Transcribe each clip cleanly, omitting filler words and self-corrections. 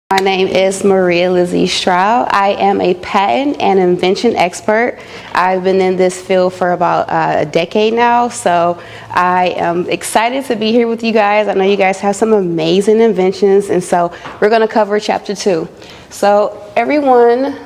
My name is Maria Lizi Stroud. I am a patent and invention expert. I've been in this field for about a decade now, so I am excited to be here with you guys. I know you guys have some amazing inventions, and so we're going to cover chapter 2. So everyone,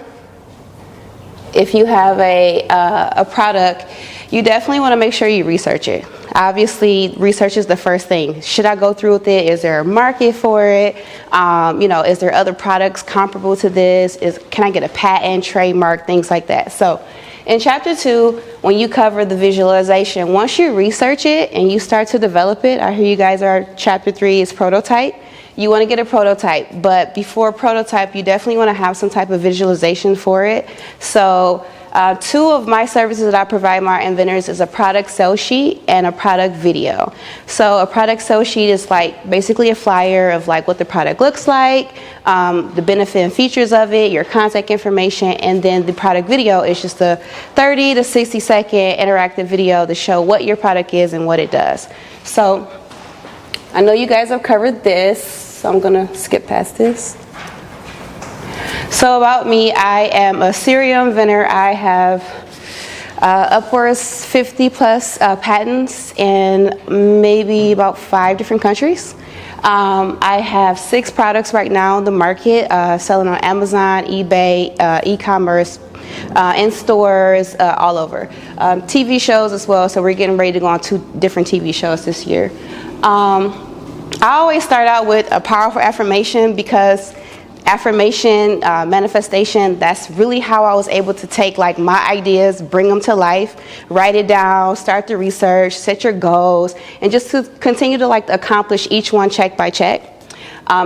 if you have a product, you definitely want to make sure you research it. Obviously, research is the first thing. Should I go through with it? Is there a market for it? Is there other products comparable to this? Can I get a patent, trademark, things like that? So in chapter 2, when you cover the visualization, once you research it and you start to develop it, I hear you guys are, chapter 3 is prototype. You want to get a prototype, but before prototype, you definitely want to have some type of visualization for it. So 2 of my services that I provide my inventors is a product sell sheet and a product video. So a product sell sheet is like basically a flyer of like what the product looks like, the benefit and features of it, your contact information, and then the product video is just a 30 to 60 second interactive video to show what your product is and what it does. So I know you guys have covered this, so I'm gonna skip past this. So about me, I am a serial inventor. I have upwards 50 plus patents in maybe about 5 different countries. I have 6 products right now in the market, selling on Amazon, eBay, e-commerce, in stores, all over. TV shows as well, so we're getting ready to go on 2 different TV shows this year. I always start out with a powerful affirmation because affirmation, manifestation, that's really how I was able to take like my ideas, bring them to life, write it down, start the research, set your goals, and just to continue to like accomplish each one check by check.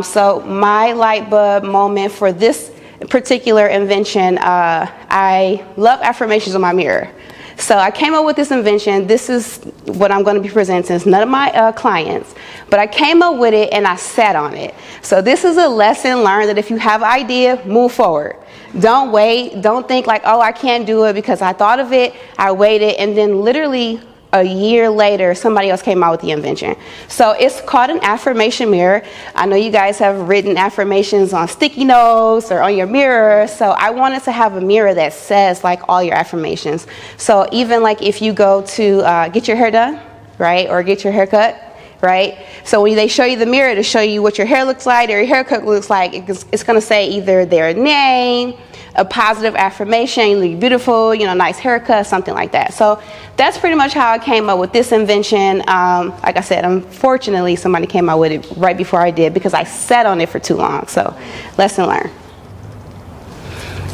So my light bulb moment for this particular invention, I love affirmations on my mirror. So I came up with this invention. This is what I'm going to be presenting. It's none of my clients, but I came up with it and I sat on it. So this is a lesson learned that if you have an idea, move forward. Don't wait. Don't think like, oh, I can't do it because I thought of it, I waited, and then literally a year later, somebody else came out with the invention. So it's called an affirmation mirror. I know you guys have written affirmations on sticky notes or on your mirror. So I wanted to have a mirror that says like all your affirmations. So even like if you go to get your hair done, right, or get your hair cut, right? So when they show you the mirror to show you what your hair looks like or your haircut looks like, it's going to say either their name, a positive affirmation, you look beautiful, nice haircut, something like that. So that's pretty much how I came up with this invention. Like I said, unfortunately, somebody came out with it right before I did because I sat on it for too long. So lesson learned.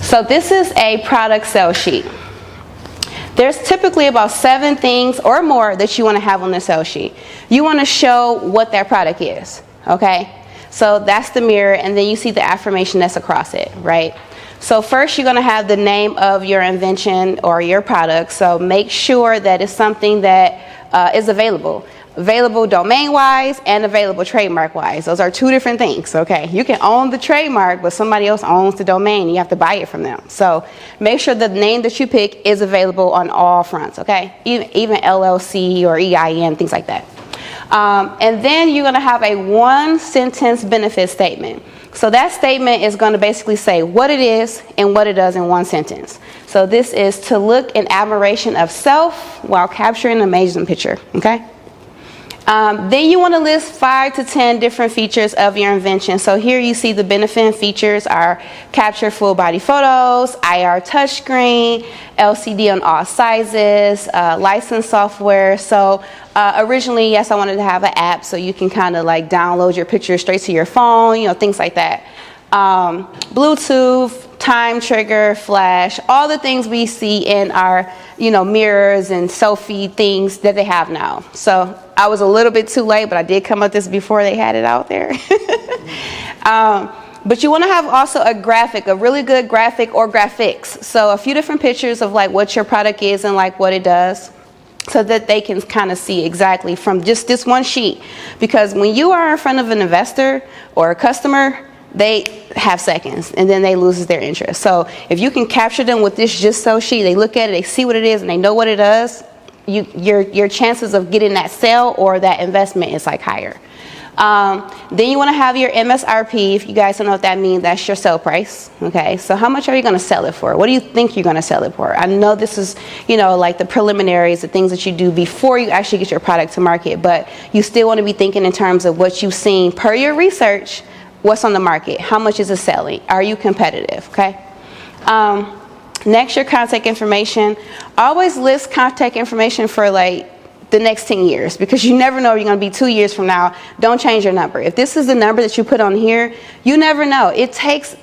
So this is a product sell sheet. There's typically about 7 things or more that you want to have on the sell sheet. You want to show what that product is, okay? So that's the mirror, and then you see the affirmation that's across it, right? So first you're going to have the name of your invention or your product. So make sure that it's something that is available domain-wise and available trademark-wise. Those are 2 different things, okay? You can own the trademark, but somebody else owns the domain. You have to buy it from them. So make sure the name that you pick is available on all fronts, okay? Even LLC or EIN, things like that. And then you're going to have a 1-sentence benefit statement. So that statement is going to basically say what it is and what it does in 1 sentence. So this is to look in admiration of self while capturing an amazing picture, okay? Then you want to list 5 to 10 different features of your invention. So here you see the benefit and features are capture full body photos, IR touchscreen, LCD on all sizes, licensed software. So originally, yes, I wanted to have an app so you can kind of like download your picture straight to your phone, things like that. Bluetooth, time trigger, flash, all the things we see in our, mirrors and selfie things that they have now. So I was a little bit too late, but I did come up with this before they had it out there. But you want to have also a graphic, a really good graphic or graphics. So a few different pictures of like what your product is and like what it does, so that they can kind of see exactly from just this one sheet. Because when you are in front of an investor or a customer, they have seconds and then they lose their interest. So if you can capture them with this just so sheet, they look at it, they see what it is, and they know what it does, your chances of getting that sale or that investment is like higher. Then you want to have your MSRP. If you guys don't know what that means, that's your sale price. Okay, so how much are you going to sell it for? What do you think you're going to sell it for? I know this is, like the preliminaries, the things that you do before you actually get your product to market, but you still want to be thinking in terms of what you've seen per your research, what's on the market, how much is it selling, are you competitive, okay? Next, your contact information. Always list contact information for the next 10 years, because you never know you're going to be 2 years from now. Don't change your number. If this is the number that you put on here, you never know. It takes,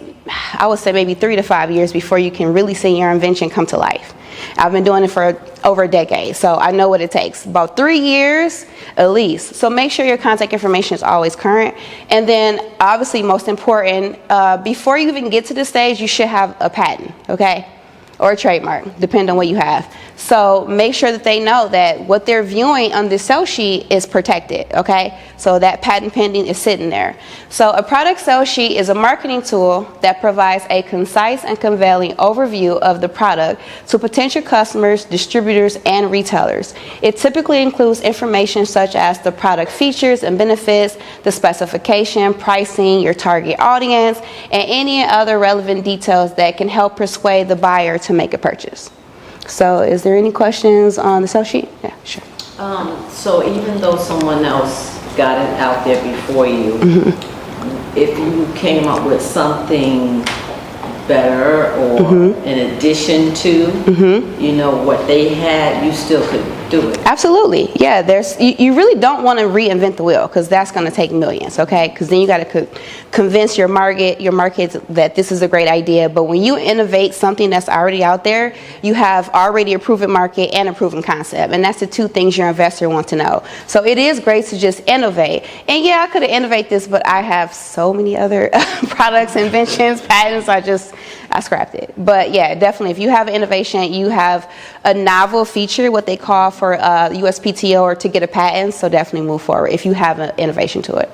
I would say, maybe 3 to 5 years before you can really see your invention come to life. I've been doing it for over a decade, so I know what it takes. About 3 years at least. So make sure your contact information is always current. And then, obviously, most important, before you even get to this stage, you should have a patent, okay? Or a trademark, depending on what you have. So make sure that they know that what they're viewing on the sell sheet is protected, okay? So that patent pending is sitting there. So a product sell sheet is a marketing tool that provides a concise and compelling overview of the product to potential customers, distributors, and retailers. It typically includes information such as the product features and benefits, the specification, pricing, your target audience, and any other relevant details that can help persuade the buyer to make a purchase. So is there any questions on the sell sheet? Yeah, sure. So even though someone else got it out there before you, if you came up with something better or in addition to, what they had, you still could do it. Absolutely. Yeah, you really don't want to reinvent the wheel, because that's going to take millions, okay? Because then you got to convince your market that this is a great idea. But when you innovate something that's already out there, you have already a proven market and a proven concept. And that's the two things your investor wants to know. So it is great to just innovate. And yeah, I could have innovated this, but I have so many other products, inventions, patents, I scrapped it. But yeah, definitely, if you have innovation, you have a novel feature, what they call for USPTO, or to get a patent, so definitely move forward if you have an innovation to it.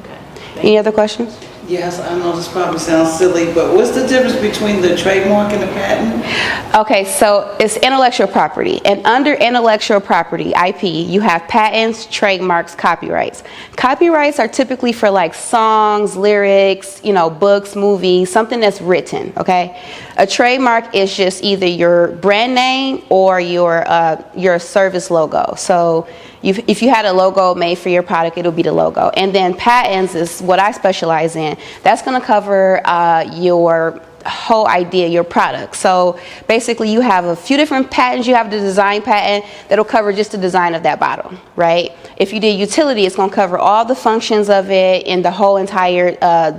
Okay. Any other questions? Yes, I know this probably sounds silly, but what's the difference between the trademark and the patent? Okay, so it's intellectual property. And under intellectual property, IP, you have patents, trademarks, copyrights. Copyrights are typically for songs, lyrics, books, movies, something that's written, okay? A trademark is just either your brand name or your service logo. So if you had a logo made for your product, it'll be the logo. And then patents is what I specialize in. That's going to cover your whole idea, your product. So basically, you have a few different patents. You have the design patent that'll cover just the design of that bottle, right? If you did utility, it's going to cover all the functions of it and the whole entire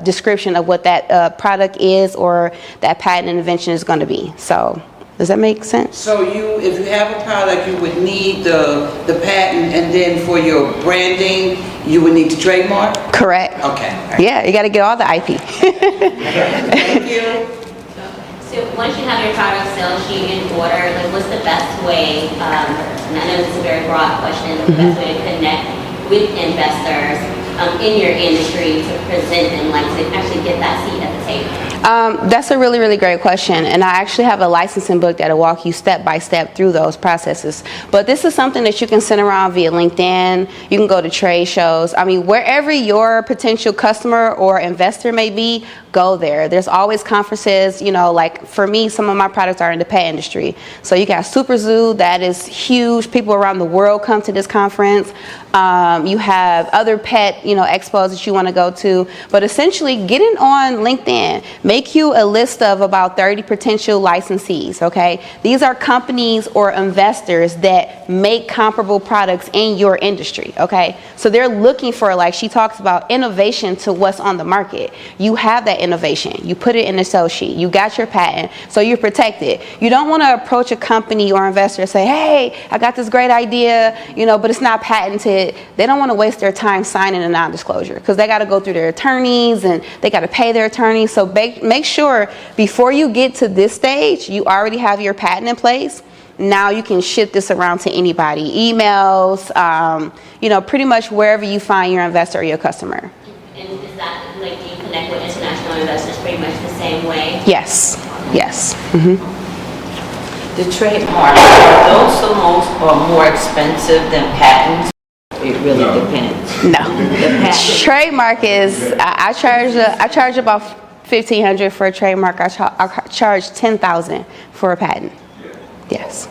description of what that product is or that patent invention is going to be. So does that make sense? So if you have a product, you would need the patent, and then for your branding, you would need the trademark? Correct. Okay. Yeah, you got to get all the IP. Thank you. So once you have your product sales sheet in order, what's the best way, and I know this is a very broad question, the best way to connect with investors in your industry to present them, to actually get that seat at the table? That's a really, really great question. And I actually have a licensing book that'll walk you step by step through those processes. But this is something that you can send around via LinkedIn. You can go to trade shows. I mean, wherever your potential customer or investor may be, go there. There's always conferences, for me, some of my products are in the pet industry. So you got Super Zoo, that is huge. People around the world come to this conference. You have other pet, expos that you want to go to. But essentially, getting on LinkedIn, make you a list of about 30 potential licensees, okay? These are companies or investors that make comparable products in your industry, okay? So they're looking for, she talks about innovation to what's on the market. You have that innovation. You put it in the sell sheet. You got your patent, so you're protected. You don't want to approach a company or investor and say, hey, I got this great idea, but it's not patented. They don't want to waste their time signing a non-disclosure because they got to go through their attorneys and they got to pay their attorneys. So make sure before you get to this stage, you already have your patent in place. Now you can ship this around to anybody, emails, pretty much wherever you find your investor or your customer. And is that, do you connect with international investors pretty much the same way? Yes. The trademark, are those the most or more expensive than patents? It really depends. No. The patent. Trademark is, I charge about $1,500 for a trademark. I charge $10,000 for a patent. Yes.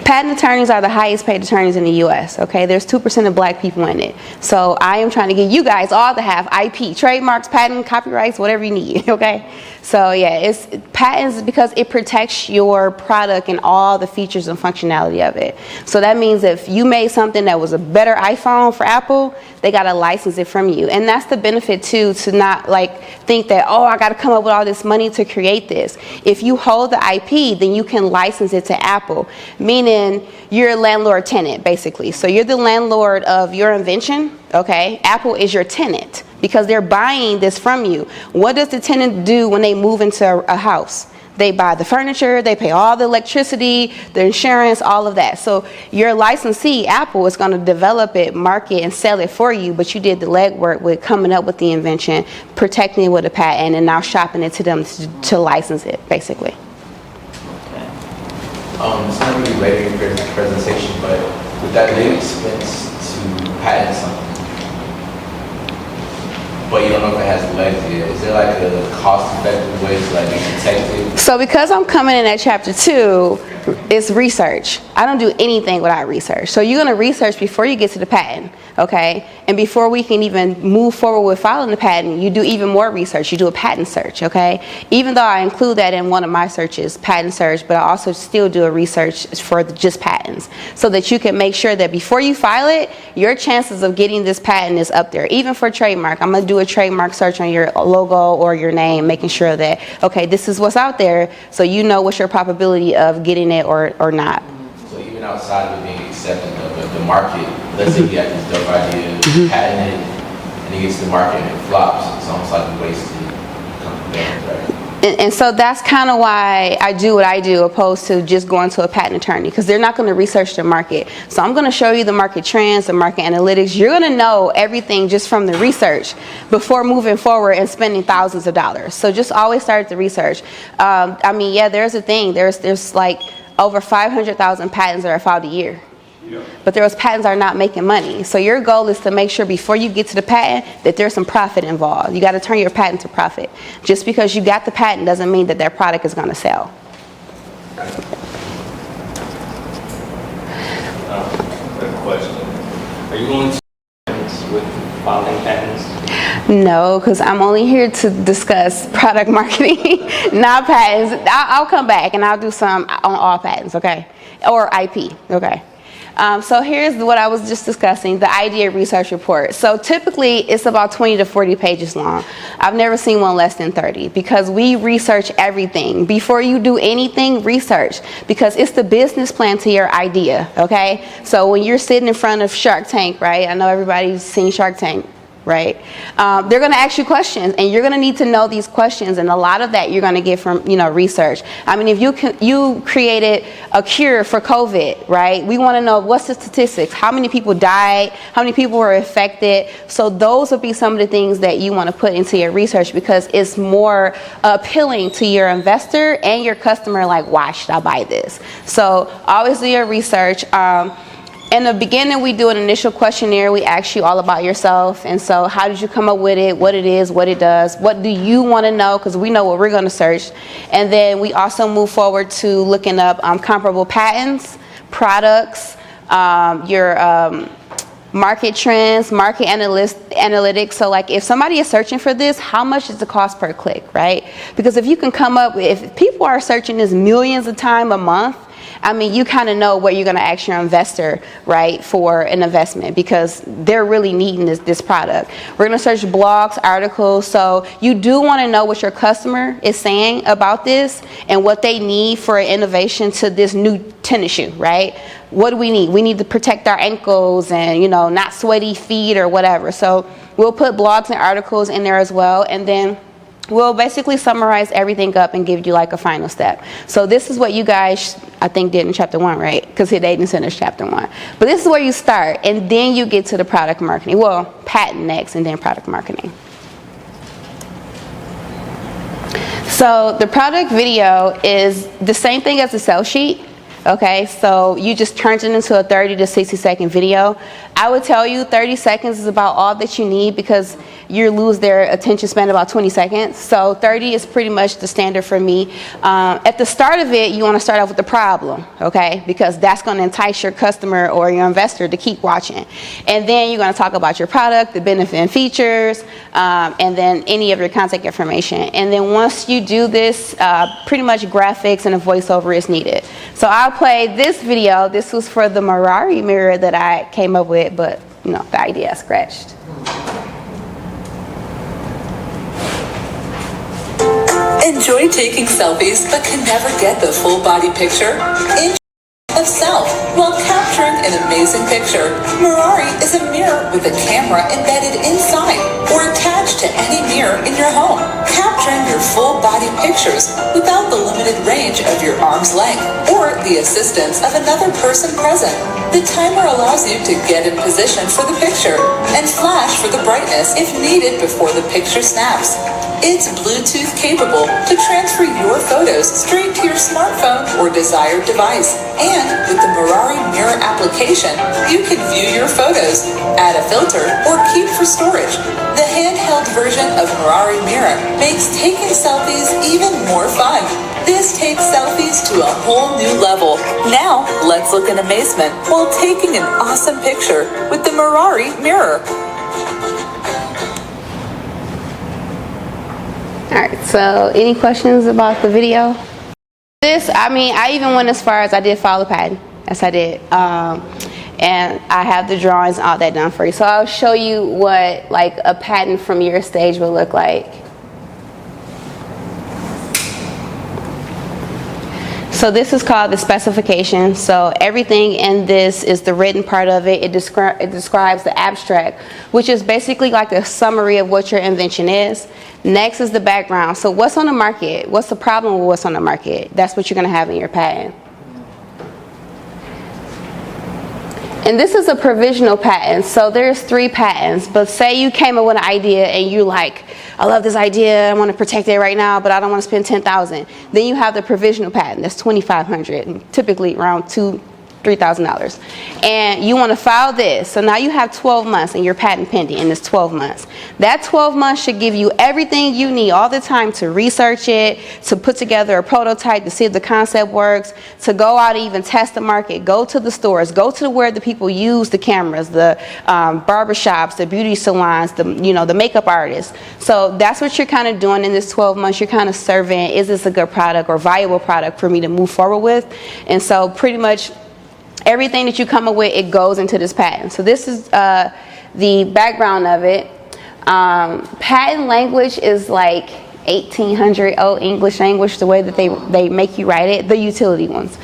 Patent attorneys are the highest paid attorneys in the U.S., okay? There's 2% of black people in it. So I am trying to get you guys all to have IP, trademarks, patent, copyrights, whatever you need, okay? So yeah, it's patents because it protects your product and all the features and functionality of it. So that means if you made something that was a better iPhone for Apple, they got to license it from you. And that's the benefit too, to not like think that, oh, I got to come up with all this money to create this. If you hold the IP, then you can license it to Apple, meaning you're a landlord tenant basically. So you're the landlord of your invention, okay? Apple is your tenant because they're buying this from you. What does the tenant do when they move into a house? They buy the furniture, they pay all the electricity, the insurance, all of that. So your licensee, Apple, is going to develop it, market, and sell it for you, but you did the legwork with coming up with the invention, protecting it with a patent, and now shopping it to them to license it, basically. It's not really later in your presentation, but with that big expense to patent something, but you don't know if it has legs yet, is there like a cost-effective way to like be protected? So because I'm coming in at chapter 2, it's research. I don't do anything without research. So you're going to research before you get to the patent, okay? And before we can even move forward with filing the patent, you do even more research. You do a patent search, okay? Even though I include that in one of my searches, patent search, but I also still do a research for just patents so that you can make sure that before you file it, your chances of getting this patent is up there. Even for trademark, I'm going to do a trademark search on your logo or your name, making sure that, okay, this is what's out there, so you know what's your probability of getting it or not. So even outside of it being accepted, the market, let's say you got this dope idea, patent it, and it gets to the market and it flops, it's almost like a wasted company, right? And so that's kind of why I do what I do opposed to just going to a patent attorney, because they're not going to research the market. So I'm going to show you the market trends, the market analytics. You're going to know everything just from the research before moving forward and spending thousands of dollars. So just always start the research. I mean, yeah, there's a thing. There's like over 500,000 patents that are filed a year. But those patents are not making money. So your goal is to make sure before you get to the patent that there's some profit involved. You got to turn your patent to profit. Just because you got the patent doesn't mean that their product is going to sell. Quick question. Are you going to with filing patents? No, because I'm only here to discuss product marketing, not patents. I'll come back and I'll do some on all patents, okay? Or IP, okay? So here's what I was just discussing, the idea research report. So typically it's about 20 to 40 pages long. I've never seen one less than 30 because we research everything. Before you do anything, research, because it's the business plan to your idea, okay? So when you're sitting in front of Shark Tank, right? I know everybody's seen Shark Tank. Right? They're going to ask you questions, and you're going to need to know these questions, and a lot of that you're going to get from, research. I mean, if you created a cure for COVID, right? We want to know what's the statistics, how many people died, how many people were affected. So those would be some of the things that you want to put into your research because it's more appealing to your investor and your customer, like, why should I buy this? So always do your research. In the beginning, we do an initial questionnaire. We ask you all about yourself. And so how did you come up with it, what it is, what it does, what do you want to know, because we know what we're going to search. And then we also move forward to looking up comparable patents, products, your market trends, market analytics. So like if somebody is searching for this, how much is the cost per click, right? Because if you can come up with, if people are searching this millions of times a month, I mean, you kind of know what you're going to ask your investor, right, for an investment because they're really needing this product. We're going to search blogs, articles. So you do want to know what your customer is saying about this and what they need for an innovation to this new tennis shoe, right? What do we need? We need to protect our ankles and, not sweaty feet or whatever. So we'll put blogs and articles in there as well. And then we'll basically summarize everything up and give you like a final step. So this is what you guys, I think, did in chapter 1, right? Because they didn't finish chapter 1. But this is where you start, and then you get to the product marketing. Well, patent next, and then product marketing. So the product video is the same thing as the sell sheet, Okay, so you just turned it into a 30 to 60 second video. I would tell you 30 seconds is about all that you need because you lose their attention span about 20 seconds. So 30 is pretty much the standard for me. At the start of it, you want to start off with the problem, okay? Because that's going to entice your customer or your investor to keep watching. And then you're going to talk about your product, the benefit and features, and then any of your contact information. And then once you do this, pretty much graphics and a voiceover is needed. So I'll play this video. This was for the Maria mirror that I came up with, but you know, the idea I scratched. Enjoy taking selfies but can never get the full body picture? Of self while capturing an amazing picture. Maria is a mirror with a camera embedded inside or attached to any mirror in your home, capturing your full body pictures without the limited range of your arm's length or the assistance of another person present. The timer allows you to get in position for the picture and flash for the brightness if needed before the picture snaps. It's Bluetooth capable to transfer your photos straight to your smartphone or desired device. And with the Maria Mirror application, you can view your photos, add a filter, or keep for storage. The handheld version of Maria Mirror makes taking selfies even more fun. This takes selfies to a whole new level. Now, let's look in amazement while taking an awesome picture with the Maria Mirror. All right, so any questions about the video? This, I mean, I even went as far as I did file a patent. Yes, I did. And I have the drawings and all that done for you. So I'll show you what like a patent from your stage will look like. So this is called the specification. So everything in this is the written part of it. It describes the abstract, which is basically like a summary of what your invention is. Next is the background. So what's on the market? What's the problem with what's on the market? That's what you're going to have in your patent. And this is a provisional patent. So there's 3 patents. But say you came up with an idea and you like, I love this idea, I want to protect it right now, but I don't want to spend $10,000. Then you have the provisional patent. That's $2,500, typically around $3,000. And you want to file this. So now you have 12 months and your patent pending in this 12 months. That 12 months should give you everything you need all the time to research it, to put together a prototype, to see if the concept works, to go out and even test the market, go to the stores, go to where the people use the cameras, the barbershops, the beauty salons, the makeup artists. So that's what you're kind of doing in this 12 months. You're kind of surveying, is this a good product or viable product for me to move forward with? And so pretty much everything that you come up with, it goes into this patent. So this is the background of it. Patent language is like 1800 old English language, the way that they make you write it, the utility ones.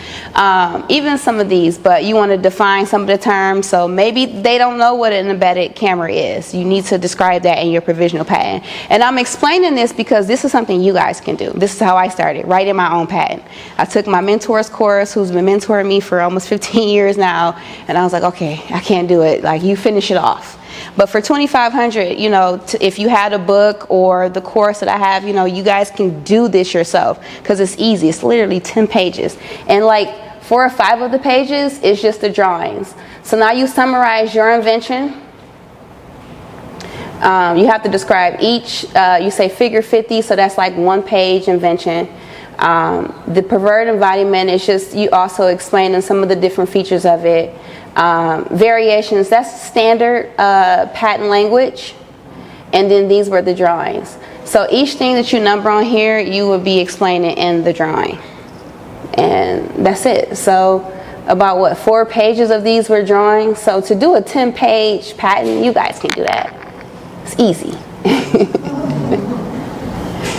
Even some of these, but you want to define some of the terms. So maybe they don't know what an embedded camera is. You need to describe that in your provisional patent. And I'm explaining this because this is something you guys can do. This is how I started, writing my own patent. I took my mentor's course, who's been mentoring me for almost 15 years now, and I was like, okay, I can't do it. Like, you finish it off. But for $2,500, if you had a book or the course that I have, you guys can do this yourself because it's easy. It's literally 10 pages. And like 4 or 5 of the pages is just the drawings. So now you summarize your invention. You have to describe each, you say figure 50, so that's like 1-page invention. The preferred embodiment is just you also explaining some of the different features of it. Variations, that's standard patent language. And then these were the drawings. So each thing that you number on here, you will be explaining in the drawing. And that's it. So about 4 pages of these were drawings. So to do a 10-page patent, you guys can do that. It's easy.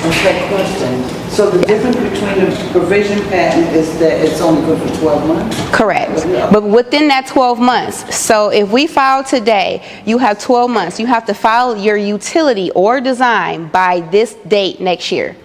Okay, question. So the difference between the provision patent is that it's only good for 12 months? Correct. But within that 12 months, so if we file today, you have 12 months. You have to file your utility or design by this date next year.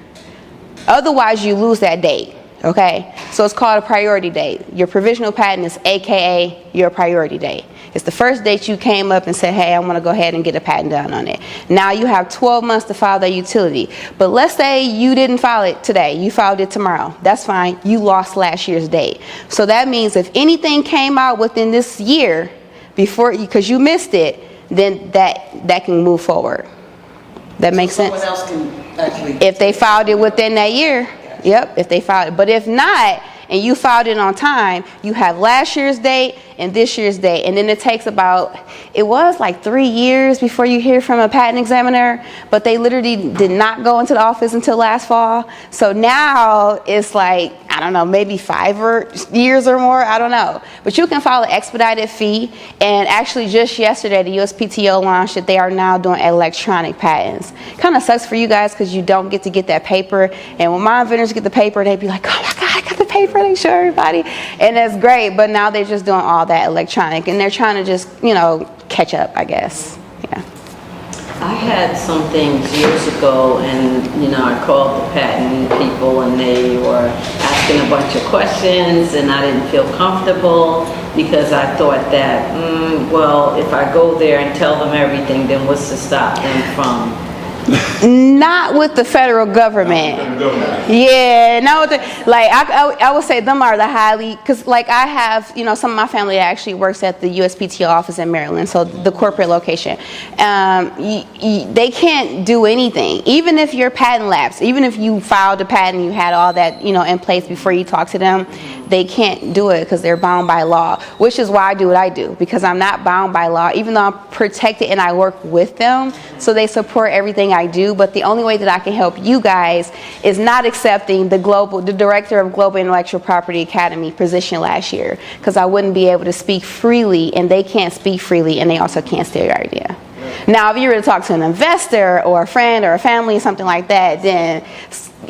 Otherwise, you lose that date. Okay? So it's called a priority date. Your provisional patent is AKA your priority date. It's the first date you came up and said, hey, I want to go ahead and get a patent done on it. Now you have 12 months to file that utility. But let's say you didn't file it today, you filed it tomorrow. That's fine. You lost last year's date. So that means if anything came out within this year, because you missed it, then that can move forward. That makes sense? Someone else can actually. If they filed it within that year, yep, if they filed it. But if not, and you filed it on time, you have last year's date and this year's date. And then it takes it was like 3 years before you hear from a patent examiner, but they literally did not go into the office until last fall. So now it's like, I don't know, maybe 5 years or more, I don't know. But you can file an expedited fee. And actually just yesterday, the USPTO launched that they are now doing electronic patents. Kind of sucks for you guys because you don't get to get that paper. And when my inventors get the paper, they'd be like, oh my God, I got the paper, they show everybody. And that's great, but now they're just doing all that electronic. And they're trying to just, catch up, I guess. Yeah. I had some things years ago, and I called the patent people, and they were asking a bunch of questions, and I didn't feel comfortable because I thought that, well, if I go there and tell them everything, then what's to stop them from? Not with the federal government. Yeah, not with I would say them are the highly, because I have, some of my family that actually works at the USPTO office in Maryland, so the corporate location. They can't do anything. Even if your patent lapsed, even if you filed a patent, you had all that, in place before you talk to them, they can't do it because they're bound by law, which is why I do what I do, because I'm not bound by law, even though I'm protected and I work with them, so they support everything I do. But the only way that I can help you guys is not accepting the director of Global Intellectual Property Academy position last year, because I wouldn't be able to speak freely, and they can't speak freely, and they also can't steal your idea. Now, if you were to talk to an investor or a friend or a family, something like that, then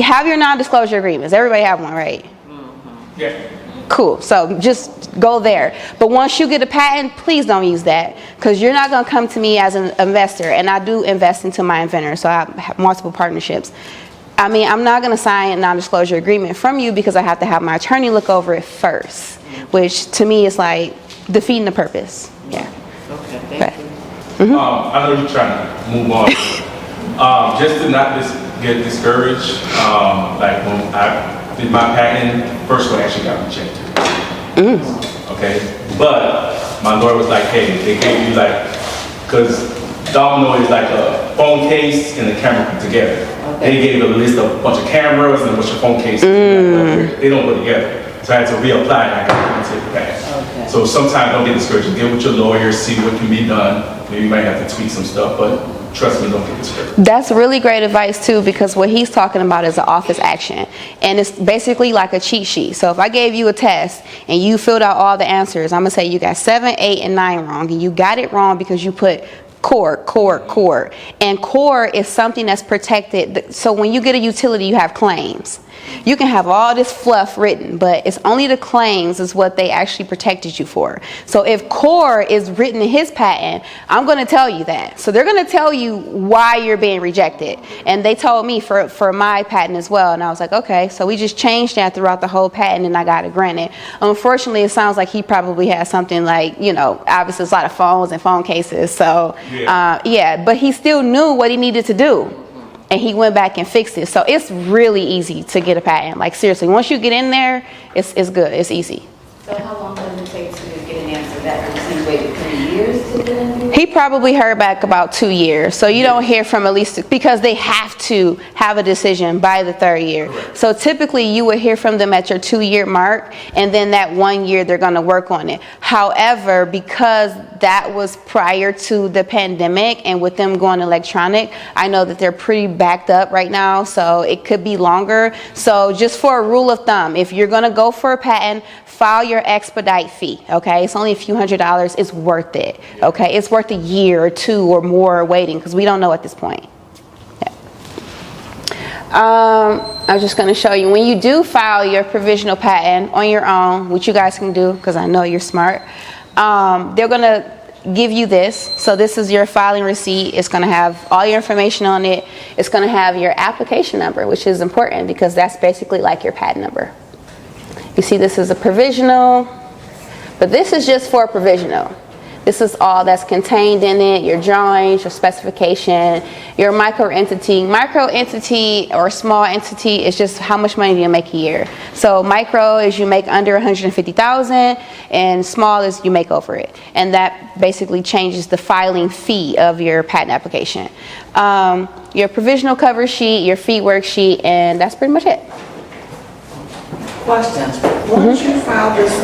have your non-disclosure agreements. Everybody have one, right? Yeah. Cool. So just go there. But once you get a patent, please don't use that, because you're not going to come to me as an investor. And I do invest into my inventor, so I have multiple partnerships. I'm not going to sign a non-disclosure agreement from you because I have to have my attorney look over it first, which to me is like defeating the purpose. Yeah. Okay, thank you. I know you're trying to move on. Just to not get discouraged, like when I did my patent, first one actually got rejected. Okay, but my lawyer was like, hey, they gave you because Domino is like a phone case and a camera put together. They gave a list of a bunch of cameras and a bunch of phone cases. They don't go together. So I had to reapply and I got to take it back. Okay. So sometimes don't get discouraged. Get with your lawyer, see what can be done. Maybe you might have to tweak some stuff, but trust me, don't get discouraged. That's really great advice too, because what he's talking about is an office action, and it's basically like a cheat sheet. So if I gave you a test and you filled out all the answers, I'm gonna say you got 7, 8, and 9 wrong, and you got it wrong because you put core. And core is something that's protected. So when you get a utility, you have claims. You can have all this fluff written, but it's only the claims is what they actually protected you for. So if core is written in his patent, I'm going to tell you that. So they're going to tell you why you're being rejected. And they told me for my patent as well. And I was like, okay, so we just changed that throughout the whole patent and I got it granted. Unfortunately, it sounds like he probably has something like, obviously there's a lot of phones and phone cases. So but he still knew what he needed to do. And he went back and fixed it. So it's really easy to get a patent. Like seriously, once you get in there, it's good. It's easy. So how long does it take to get an answer back? Does he wait 3 years to get an answer? He probably heard back about 2 years. So you don't hear from at least, because they have to have a decision by the 3rd year. Correct. So typically you would hear from them at your 2-year mark, and then that 1 year they're going to work on it. However, because that was prior to the pandemic and with them going electronic, I know that they're pretty backed up right now, so it could be longer. So just for a rule of thumb, if you're going to go for a patent, file your expedite fee, okay? It's only a few $100s. It's worth it, okay? It's worth a year or 2 or more waiting, because we don't know at this point. I'm just going to show you. When you do file your provisional patent on your own, which you guys can do because I know you're smart, they're going to give you this. So this is your filing receipt. It's going to have all your information on it. It's going to have your application number, which is important because that's basically like your patent number. You see, this is a provisional, but this is just for a provisional. This is all that's contained in it, your drawings, your specification, your micro entity. Micro entity or small entity is just how much money do you make a year. So micro is you make under 150,000 and small is you make over it. And that basically changes the filing fee of your patent application. Your provisional cover sheet, your fee worksheet, and that's pretty much it. Questions? Once you file this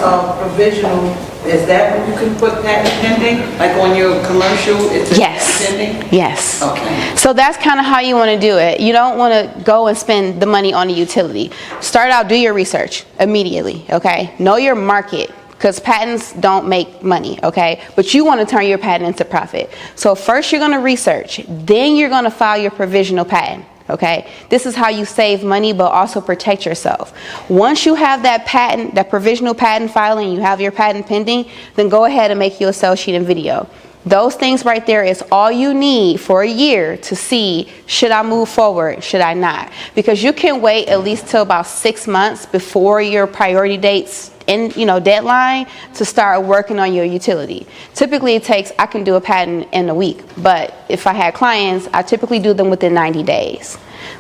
provisional, is that when you can put patent pending? Like on your commercial, it's Yes. patent pending? Yes. Okay. So that's kind of how you want to do it. You don't want to go and spend the money on a utility. Start out, do your research immediately, okay? Know your market, because patents don't make money, okay? But you want to turn your patent into profit. So first you're going to research, then you're going to file your provisional patent. Okay, this is how you save money but also protect yourself. Once you have that patent, that provisional patent filing, you have your patent pending, then go ahead and make your sales sheet and video. Those things right there is all you need for a year to see, should I move forward, should I not? Because you can wait at least till about 6 months before your priority dates and deadline to start working on your utility. Typically it takes, I can do a patent in a week, but if I had clients, I typically do them within 90 days.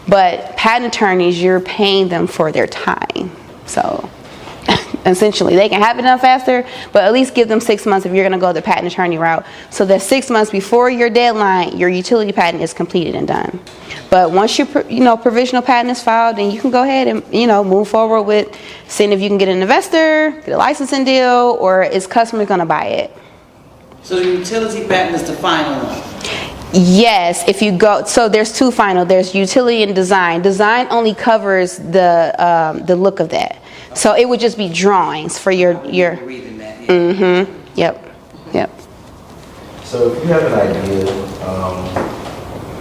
But patent attorneys, you're paying them for their time. So essentially they can have it done faster, but at least give them 6 months if you're gonna go the patent attorney route, so that 6 months before your deadline, your utility patent is completed and done. But once your provisional patent is filed, then you can go ahead and move forward with seeing if you can get an investor, get a licensing deal, or is customers gonna buy it. So the utility patent is the final one? Yes, if you go, so there's two final. There's utility and design. Design only covers the look of that. So it would just be drawings for your. Reading that, yeah. Yep. So if you have an idea,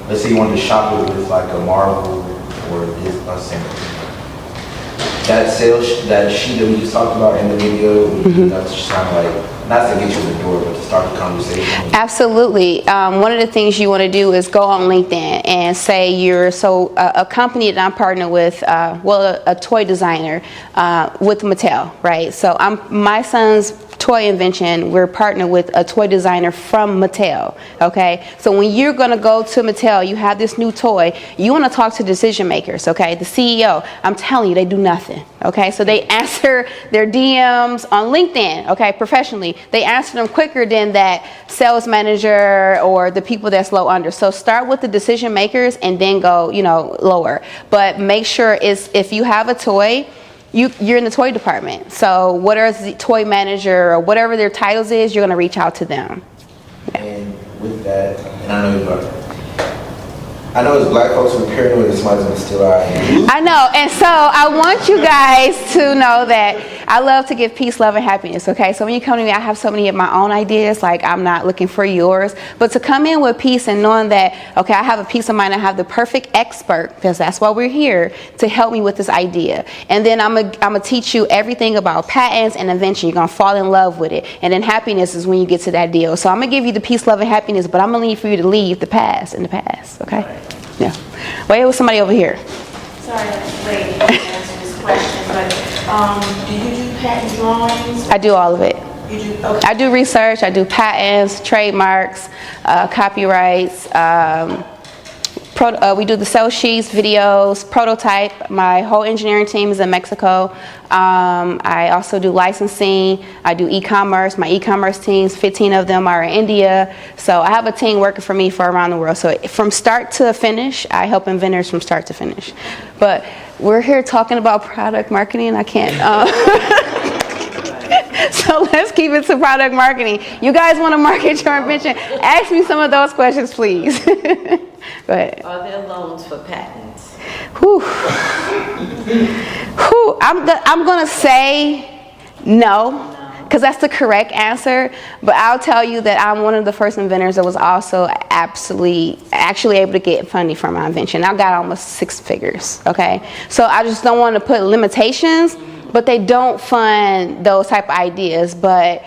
let's say you wanted to shop it with like a Marvel or a Samsung. That that sheet that we just talked about in the video, that's just kind of like, not to get you in the door, but to start the conversation. Absolutely. One of the things you want to do is go on LinkedIn and say you're a company that I'm partnered with, a toy designer with Mattel, right? So my son's toy invention, we're partnered with a toy designer from Mattel, okay? So when you're going to go to Mattel, you have this new toy, you want to talk to decision makers, okay? The CEO, I'm telling you, they do nothing, okay? So they answer their DMs on LinkedIn, okay, professionally. They answer them quicker than that sales manager or the people that's low under. So start with the decision makers and then go, lower. But make sure if you have a toy, you're in the toy department. So whatever the toy manager or whatever their titles is, you're going to reach out to them. Yeah. And with that, and I know as black folks, we're paranoid that somebody's going to steal our ideas. I know, and so I want you guys to know that I love to give peace, love, and happiness, okay? So when you come to me, I have so many of my own ideas, like I'm not looking for yours, but to come in with peace and knowing that, okay, I have a peace of mind, I have the perfect expert, because that's why we're here, to help me with this idea. And then I'm gonna teach you everything about patents and invention. You're gonna fall in love with it. And then happiness is when you get to that deal. So I'm gonna give you the peace, love, and happiness, but I'm gonna need for you to leave the past in the past, okay? Yeah. Wait, with somebody over here. Sorry, I'm late to answer this question, but do you do patent drawings? I do all of it. You do? Okay. I do research, I do patents, trademarks, copyrights, we do the sales sheets, videos, prototype. My whole engineering team is in Mexico. I also do licensing. I do e-commerce. My e-commerce teams, 15 of them are in India. So I have a team working for me for around the world. So from start to finish, I help inventors from start to finish. But we're here talking about product marketing. I can't. So let's keep it to product marketing. You guys want to market your invention? Ask me some of those questions, please. Go ahead. Are there loans for patents? Whew. I'm going to say no, because that's the correct answer. But I'll tell you that I'm one of the first inventors that was also actually able to get funding for my invention. I got almost 6 figures, okay? So I just don't want to put limitations, but they don't fund those type of ideas. But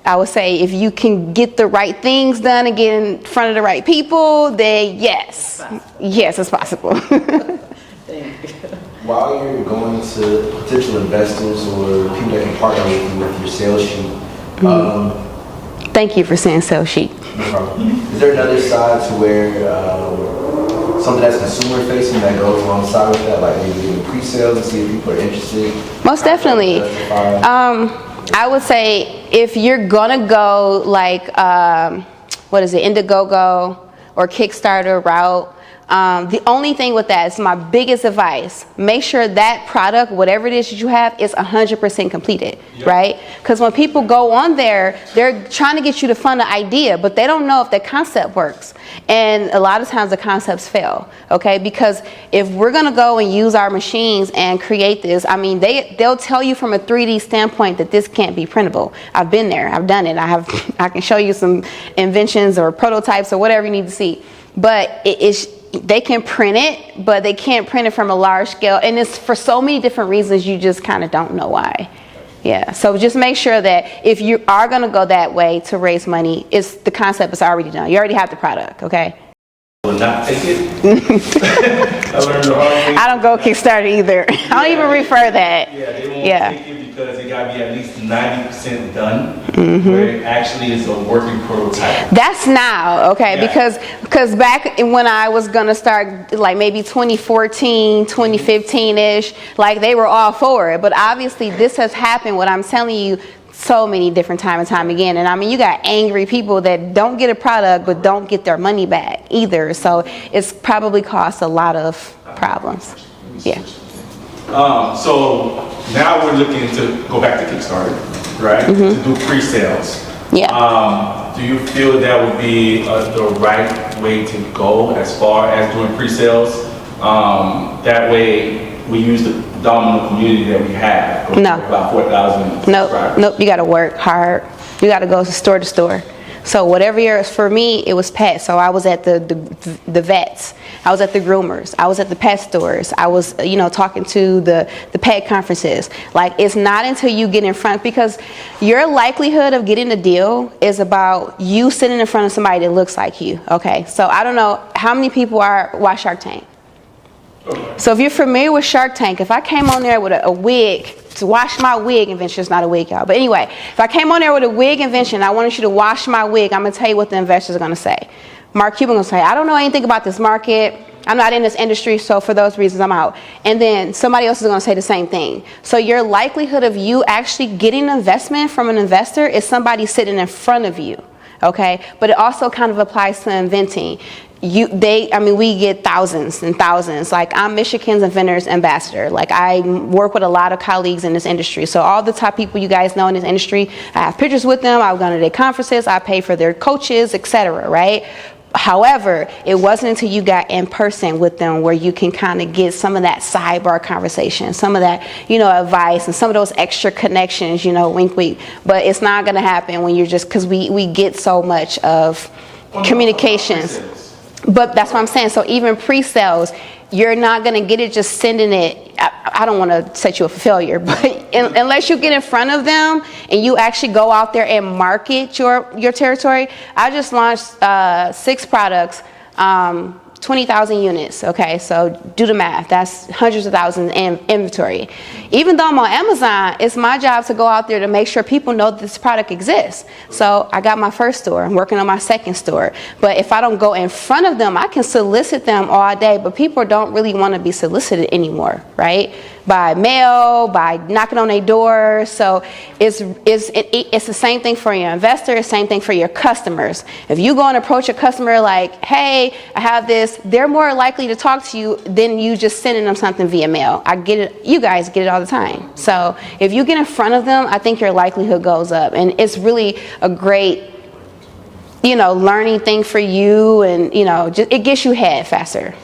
I would say if you can get the right things done and get in front of the right people, then yes. Yes, it's possible. Thank you. While you're going to potential investors or people that can partner with you with your sales sheet, Thank you for saying sales sheet. No problem. Is there another side to where something that's consumer facing that goes alongside with that, like maybe doing pre-sales and see if people are interested? Most definitely. I would say if you're gonna go like, Indiegogo or Kickstarter route, the only thing with that is my biggest advice, make sure that product, whatever it is that you have, is 100% completed, right? Because when people go on there, they're trying to get you to fund the idea, but they don't know if the concept works. And a lot of times the concepts fail, okay? Because if we're gonna go and use our machines and create this, I mean, they'll tell you from a 3D standpoint that this can't be printable. I've been there, I've done it. I can show you some inventions or prototypes or whatever you need to see. But they can print it, but they can't print it from a large scale. And it's for so many different reasons, you just kind of don't know why. Yeah, so just make sure that if you are going to go that way to raise money, the concept is already done. You already have the product, okay? Will not take it. I learned the hard way. I don't go Kickstarter either. I don't even refer that. Yeah, they won't take it because it got to be at least 90% done, where it actually is a working prototype. That's now, okay, Yeah. because back when I was going to start, like maybe 2014, 2015-ish, like they were all for it. But obviously this has happened, what I'm telling you, so many different time and time again. And I mean, you got angry people that don't get a product but don't get their money back either. So it's probably caused a lot of problems. Yeah. So now we're looking to go back to Kickstarter, right? To do pre-sales. Yeah. Do you feel that would be the right way to go as far as doing pre-sales? That way we use the dominant community that we have. No. About 4,000 subscribers. Nope. You got to work hard. You got to go store to store. So whatever yours, for me, it was pets. So I was at the vets. I was at the groomers. I was at the pet stores. I was, talking to the pet conferences. Like, it's not until you get in front, because your likelihood of getting a deal is about you sitting in front of somebody that looks like you. Okay. So I don't know how many people watch Shark Tank. So if you're familiar with Shark Tank, if I came on there with a wig to wash my wig invention, it's not a wig, y'all, but anyway, if I came on there with a wig invention, I wanted you to wash my wig, I'm going to tell you what the investors are going to say. Mark Cuban going to say, I don't know anything about this market, I'm not in this industry, so for those reasons I'm out. And then somebody else is going to say the same thing. So your likelihood of you actually getting investment from an investor is somebody sitting in front of you, okay? But it also kind of applies to inventing. We get thousands and thousands. Like, I'm Michigan's Inventors Ambassador. Like, I work with a lot of colleagues in this industry. So all the top people you guys know in this industry, I have pictures with them. I've gone to their conferences. I pay for their coaches, etc. Right? However, it wasn't until you got in person with them where you can kind of get some of that sidebar conversation, some of that, advice, and some of those extra connections, wink, wink. But it's not going to happen when you're just, because we get so much of communications. But that's what I'm saying. So even pre-sales, you're not going to get it just sending it. I don't want to set you up for failure, but unless you get in front of them and you actually go out there and market your territory. I just launched 6 products, 20,000 units. Okay, so do the math. That's hundreds of thousands in inventory. Even though I'm on Amazon, it's my job to go out there to make sure people know that this product exists. So I got my first store. I'm working on my second store. But if I don't go in front of them, I can solicit them all day. But people don't really want to be solicited anymore, right? By mail, by knocking on their door. So it's the same thing for your investor, it's the same thing for your customers. If you go and approach a customer like, hey, I have this, they're more likely to talk to you than you just sending them something via mail. I get it, you guys get it all the time. So if you get in front of them, I think your likelihood goes up. And it's really a great, learning thing for you, and, just, it gets you ahead faster.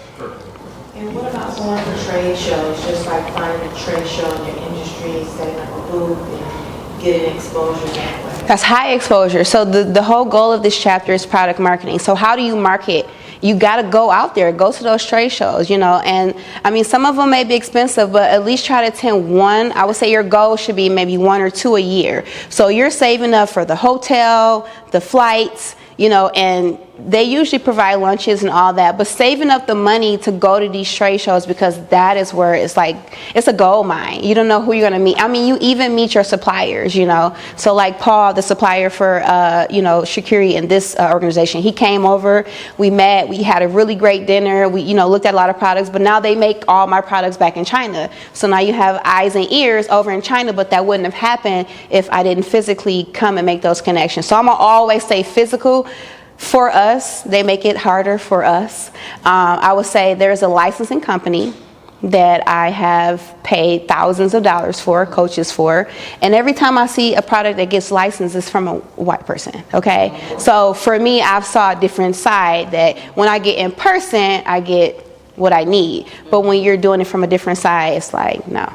And what about going to trade shows, just like finding a trade show in your industry, setting up a booth and getting exposure that way? That's high exposure. So the whole goal of this chapter is product marketing. So how do you market? You got to go out there, go to those trade shows, and I mean, some of them may be expensive, but at least try to attend one. I would say your goal should be maybe 1 or 2 a year. So you're saving up for the hotel, the flights, and they usually provide lunches and all that, but saving up the money to go to these trade shows, because that is where it's like, it's a gold mine. You don't know who you're going to meet. I mean, you even meet your suppliers, you know. So like Paul, the supplier for, you know, security in this organization, he came over, we met, we had a really great dinner, we, you know, looked at a lot of products, but now they make all my products back in China. So now you have eyes and ears over in China, but that wouldn't have happened if I didn't physically come and make those connections. So I'm going to always say physical. For us, they make it harder for us. I would say there's a licensing company that I have paid thousands of dollars for, coaches for, and every time I see a product that gets licensed, it's from a white person, okay? So for me, I've saw a different side that when I get in person, I get what I need. But when you're doing it from a different side, it's like, no.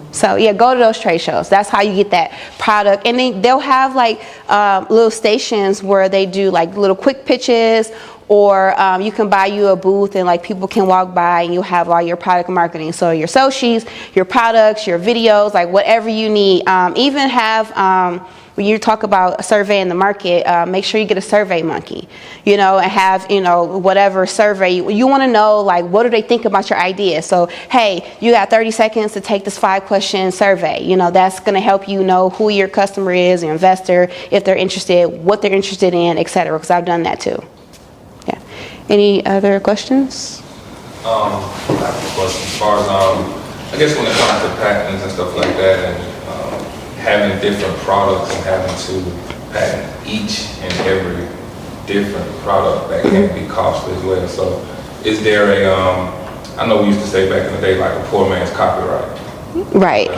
So yeah, go to those trade shows. That's how you get that product. And they'll have like little stations where they do like little quick pitches, or you can buy you a booth and like people can walk by and you'll have all your product marketing. So your socials, your products, your videos, like whatever you need. Even have, when you talk about surveying the market, make sure you get a survey monkey, you know, and have, you know, whatever survey. You want to know, like, what do they think about your idea? So, hey, you got 30 seconds to take this 5-question survey. You know, that's going to help you know who your customer is, your investor, if they're interested, what they're interested in, et cetera, because I've done that too. Yeah. Any other questions? I have a question as far as, I guess when it comes to patents and stuff like that, and having different products and having to patent each and every different product, that can be costly as well. So is there a, I know we used to say back in the day, like a poor man's copyright. Right.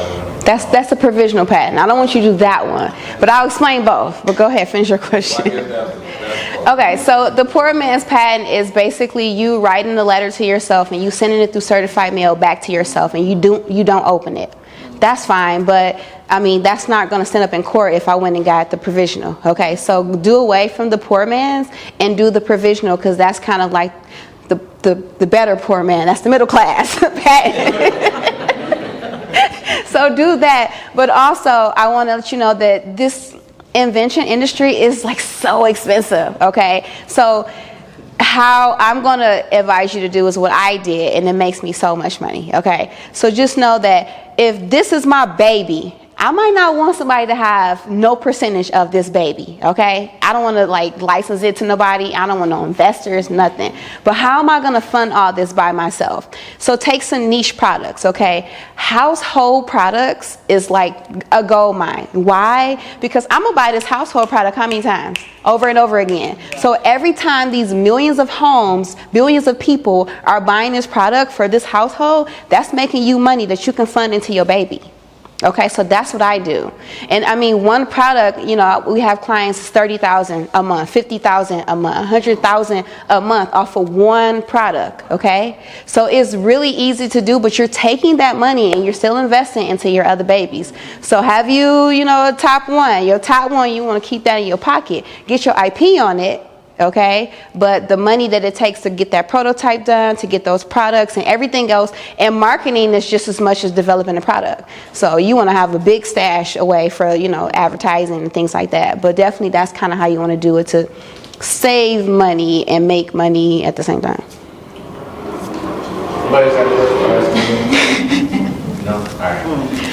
That's a provisional patent. I don't want you to do that one, but I'll explain both. But go ahead, finish your question. Okay, so the poor man's patent is basically you writing the letter to yourself and you sending it through certified mail back to yourself, and you don't open it. That's fine, but I mean, that's not going to stand up in court if I went and got the provisional. Okay, so do away from the poor man's and do the provisional, because that's kind of like the better poor man. That's the middle class patent. So do that. But also, I want to let you know that this invention industry is like so expensive. Okay, so how I'm going to advise you to do is what I did, and it makes me so much money. Okay, so just know that if this is my baby, I might not want somebody to have no percentage of this baby, okay? I don't want to like license it to nobody. I don't want no investors, nothing. But how am I going to fund all this by myself? So take some niche products, okay? Household products is like a gold mine. Why? Because I'm going to buy this household product how many times? Over and over again. So every time these millions of homes, billions of people are buying this product for this household, that's making you money that you can fund into your baby. Okay, so that's what I do. And I mean, one product, you know, we have clients $30,000 a month, $50,000 a month, $100,000 a month off of one product. Okay, so it's really easy to do, but you're taking that money and you're still investing into your other babies. So have you know, your top one, you want to keep that in your pocket, get your IP on it. Okay, but the money that it takes to get that prototype done, to get those products and everything else, and marketing is just as much as developing a product. So you want to have a big stash away for, you know, advertising and things like that. But definitely that's kind of how you want to do it, to save money and make money at the same time. No? All right.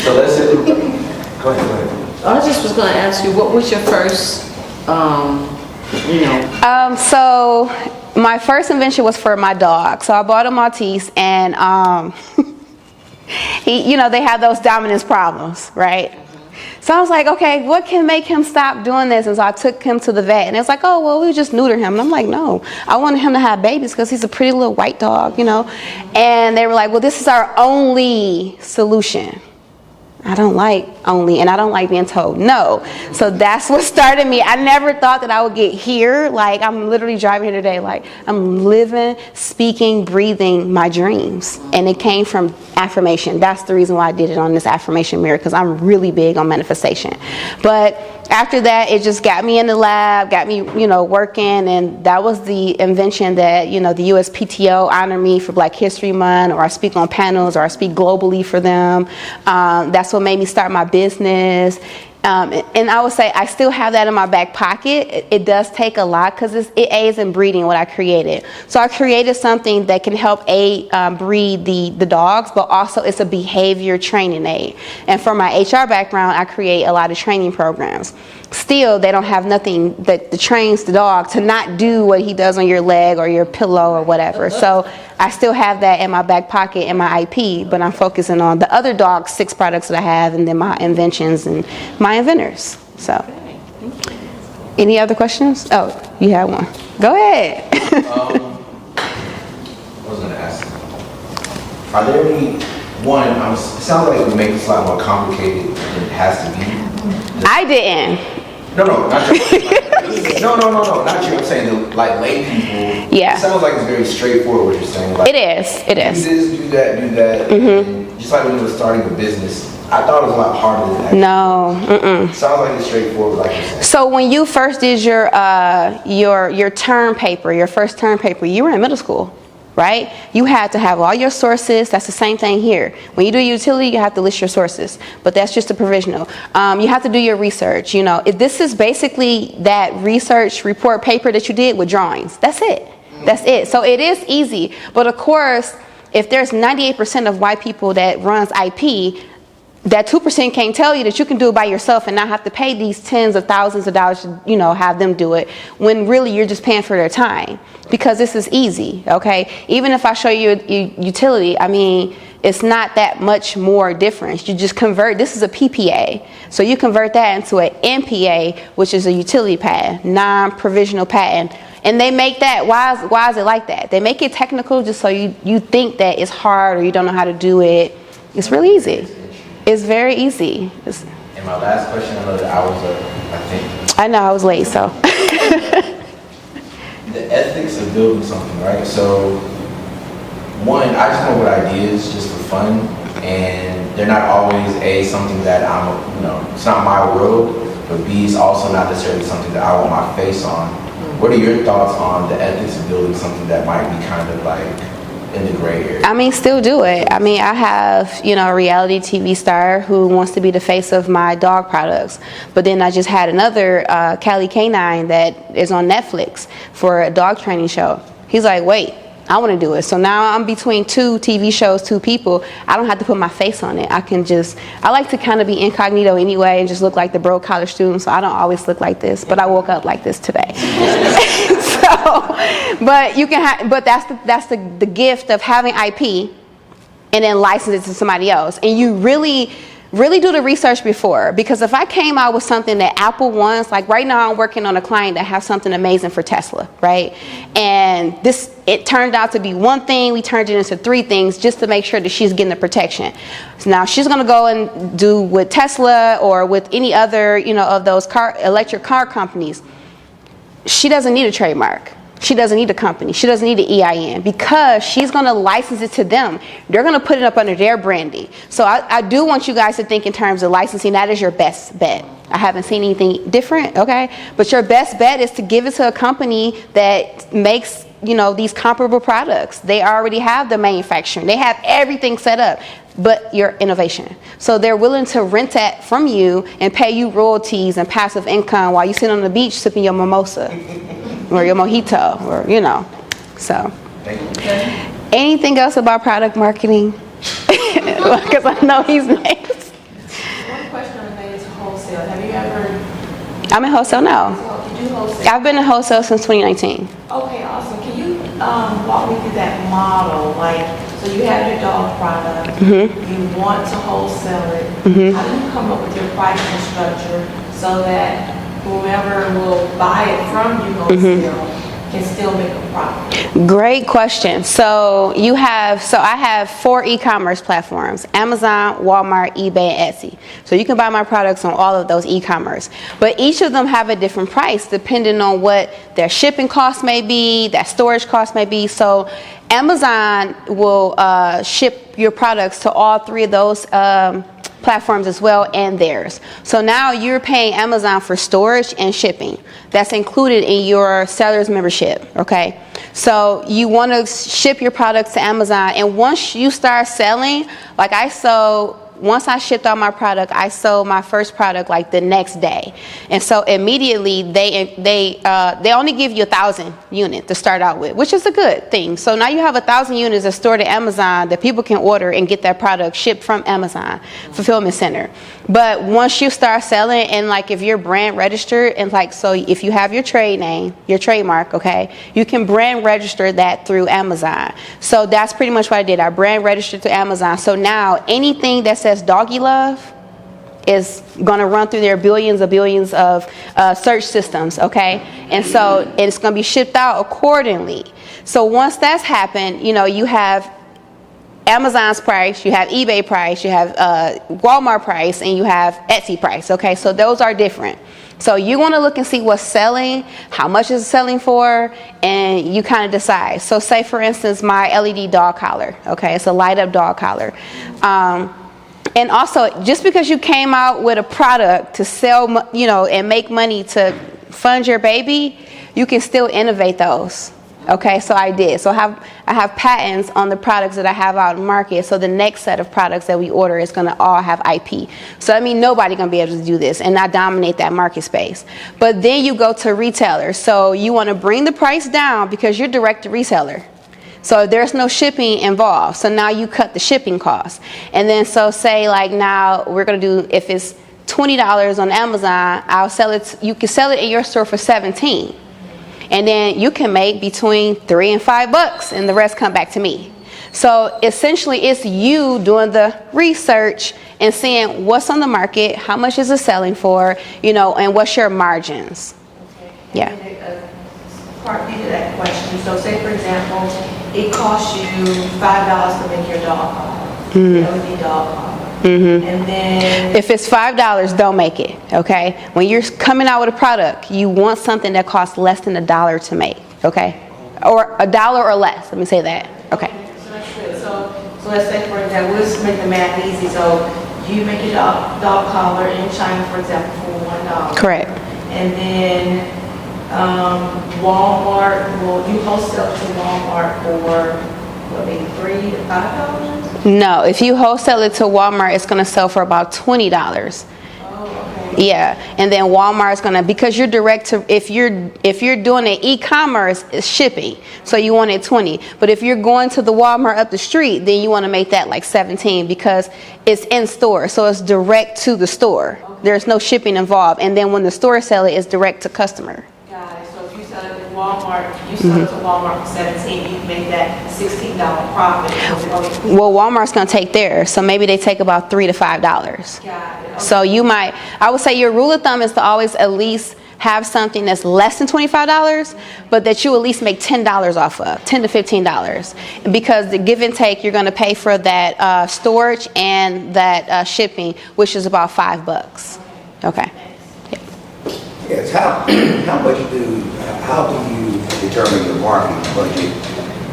So let's go ahead. I just was going to ask you, what was your first, So my first invention was for my dog. So I bought a Maltese, and he, you know, they have those dominance problems, right? So I was like, okay, what can make him stop doing this? And so I took him to the vet, and it's like, oh, well, we just neuter him. And I'm like, no, I wanted him to have babies because he's a pretty little white dog, you know. And they were like, well, this is our only solution. I don't like only, and I don't like being told no. So that's what started me. I never thought that I would get here. Like, I'm literally driving here today. Like, I'm living, speaking, breathing my dreams. And it came from affirmation. That's the reason why I did it on this affirmation mirror, because I'm really big on manifestation. But after that, it just got me in the lab, got me, you know, working. And that was the invention that, you know, the USPTO honored me for Black History Month, or I speak on panels, or I speak globally for them. That's what made me start my business. And I would say I still have that in my back pocket. It does take a lot because it aids in breeding what I created. So I created something that can help aid breed the dogs, but also it's a behavior training aid. And for my HR background, I create a lot of training programs. Still, they don't have nothing that trains the dog to not do what he does on your leg or your pillow or whatever. So I still have that in my back pocket in my IP, but I'm focusing on the other dog 6 products that I have, and then my inventions and my inventors. So, any other questions? Oh, you have one. Go ahead. I was going to ask, are there any, it sounds like we make this a lot more complicated than it has to be. I didn't. No, not you. No, not you. I'm saying, like, lay people. Yeah. It sounds like it's very straightforward what you're saying. Like, It is. do this, do that, do that. And just like when you were starting a business, I thought it was a lot harder than that. No. Sounds like it's straightforward, like you're saying. So when you first did your term paper, your first term paper, you were in middle school, right? You had to have all your sources. That's the same thing here. When you do utility, you have to list your sources, but that's just a provisional. You have to do your research. You know, this is basically that research report paper that you did with drawings. That's it. That's it. So it is easy. But of course, if there's 98% of white people that runs IP, that 2% can't tell you that you can do it by yourself and not have to pay these tens of thousands of dollars to, have them do it, when really you're just paying for their time, because this is easy, okay? Even if I show you a utility, I mean, it's not that much more difference. You just convert, this is a PPA, so you convert that into an NPA, which is a utility patent, non-provisional patent. And they make that, why is it like that? They make it technical just so you think that it's hard or you don't know how to do it. It's really easy. It's very easy. And my last question, I know the hours are, I think. I know I was late, so. The ethics of building something, right? So, one, I just come up with ideas just for fun, and they're not always something that it's not my world, but B, it's also not necessarily something that I want my face on. What are your thoughts on the ethics of building something that might be kind of like in the gray area? I mean, still do it. I mean, I have, a reality TV star who wants to be the face of my dog products. But then I just had another Cali Canine that is on Netflix for a dog training show. He's like, wait, I want to do it. So now I'm between 2 TV shows, 2 people. I don't have to put my face on it. I like to kind of be incognito anyway and just look like the broke college student. So I don't always look like this, but I woke up like this today. But that's the gift of having IP and then license it to somebody else. And you really do the research before, because if I came out with something that Apple wants, like right now I'm working on a client that has something amazing for Tesla, right? And it turned out to be one thing, we turned it into 3 things just to make sure that she's getting the protection. So now she's gonna go and do with Tesla or with any other, of those electric car companies. She doesn't need a trademark. She doesn't need a company. She doesn't need an EIN, because she's going to license it to them. They're going to put it up under their branding. So I do want you guys to think in terms of licensing. That is your best bet. I haven't seen anything different, okay? But your best bet is to give it to a company that makes, these comparable products. They already have the manufacturing. They have everything set up, but your innovation. So they're willing to rent that from you and pay you royalties and passive income while you sit on the beach sipping your mimosa or your mojito, or, so. Thank you. Anything else about product marketing? Because I know he's next. One question related to wholesale. Have you ever? I'm in wholesale now. You do wholesale? I've been in wholesale since 2019. Okay, awesome. Can you walk me through that model? Like, so you have your dog product, you want to wholesale it. How do you come up with your pricing structure so that whoever will buy it from you wholesale can still make a profit? Great question. So I have 4 e-commerce platforms: Amazon, Walmart, eBay, and Etsy. So you can buy my products on all of those e-commerce. But each of them have a different price depending on what their shipping cost may be, their storage cost may be. So Amazon will ship your products to all 3 of those platforms as well, and theirs. So now you're paying Amazon for storage and shipping. That's included in your seller's membership, okay? So you want to ship your products to Amazon, and once you start selling, like I sell once I shipped out my product, I sold my first product like the next day. And so immediately they only give you 1,000 units to start out with, which is a good thing. So now you have 1,000 units that's stored at Amazon that people can order and get that product shipped from Amazon fulfillment center. But once you start selling, and like if you're brand registered, and like, so if you have your trade name, your trademark, okay, you can brand register that through Amazon. So that's pretty much what I did. I brand registered to Amazon. So now anything that says doggy love is going to run through their billions of search systems, okay? And so it's going to be shipped out accordingly. So once that's happened, you know, you have Amazon's price, you have eBay price, you have Walmart price, and you have Etsy price, okay? So those are different. So you want to look and see what's selling, how much is it selling for, and you kind of decide. So say, for instance, my LED dog collar, okay? It's a light up dog collar. And also, just because you came out with a product to sell, you know, and make money to fund your baby, you can still innovate those. Okay, so I did. So I have patents on the products that I have out in the market. So the next set of products that we order is going to all have IP. So I mean, nobody's going to be able to do this and not dominate that market space. But then you go to retailers. So you want to bring the price down because you're direct to reseller. So there's no shipping involved. So now you cut the shipping costs. And then so say like now we're going to do, if it's $20 on Amazon, I'll sell it, you can sell it in your store for $17. And then you can make between $3 and $5 and the rest come back to me. So essentially it's you doing the research and seeing what's on the market, how much is it selling for, you know, and what's your margins. Okay. Yeah. And part B to that question. So say for example, it costs you $5 to make your dog collar, the LED dog collar. And then if it's $5, don't make it, okay? When you're coming out with a product, you want something that costs less than $1 to make, okay? Or $1 or less, let me say that, okay. So that's good. So let's say for example, let's make the math easy. So you make your dog collar in China, for example, for $1. Correct. And then Walmart, well, you wholesale to Walmart for what, maybe $3 to $5? No, if you wholesale it to Walmart, it's going to sell for about $20. Oh, okay. Yeah, and then Walmart's going to, because you're direct to, if you're doing an e-commerce, it's shipping, so you want it 20. But if you're going to the Walmart up the street, then you want to make that like 17 because it's in store, so it's direct to the store. Okay. There's no shipping involved, and then when the store sell it, it's direct to customer. Got it. So if you sell it to Walmart, you sell it to Walmart for 17, you can make that $16 profit. Well, Walmart's going to take theirs, so maybe they take about $3 to $5. Got it. Okay. So you might, I would say your rule of thumb is to always at least have something that's less than $25, but that you at least make $10 off of, $10 to $15. Because the give and take, you're going to pay for that storage and that shipping, which is about $5. Okay. Yes, how do you determine your marketing budget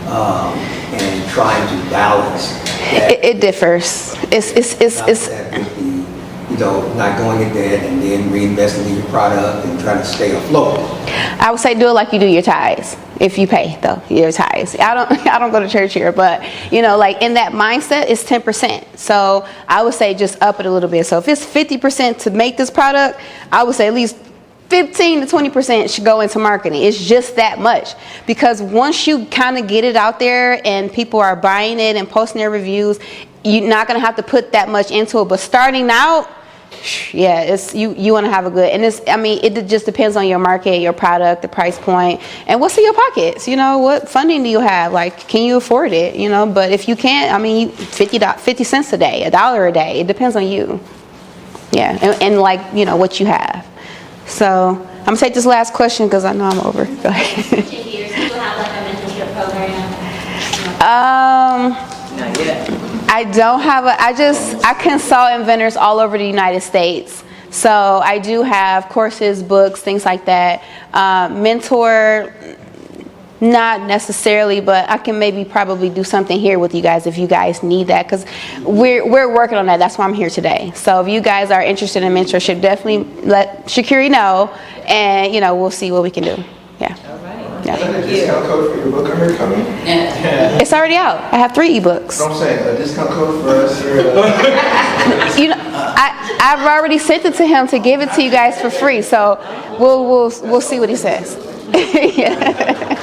and trying to balance that? It differs. You know, not going in debt and then reinvesting in your product and trying to stay afloat. I would say do it like you do your tithes. If you pay though, your tithes. I don't go to church here, but you know, like in that mindset, it's 10%. So I would say just up it a little bit. So if it's 50% to make this product, I would say at least 15 to 20% should go into marketing. It's just that much, because once you kind of get it out there and people are buying it and posting their reviews, you're not going to have to put that much into it. But starting out, yeah, it's you want to have a good, and it just depends on your market, your product, the price point, and what's in your pockets. You know, what funding do you have? Like, can you afford it? You know, but if you can't, 50 cents a day, $1 a day. It depends on you. Yeah, and like, you know, what you have. So I'm gonna take this last question because I know I'm over. Go ahead. Switching gears, do you have like a mentorship program? Not yet. I don't have I consult inventors all over the United States. So I do have courses, books, things like that. Mentor, not necessarily, but I can probably do something here with you guys if you guys need that, because we're working on that. That's why I'm here today. So if you guys are interested in mentorship, definitely let Shakiri know, and you know, we'll see what we can do. Yeah. All right. Yeah. Let discount code for your book I heard coming? It's already out. I have 3 ebooks. No, I'm saying a discount code for us. You know, I've already sent it to him to give it to you guys for free. So we'll see what he says. Yeah.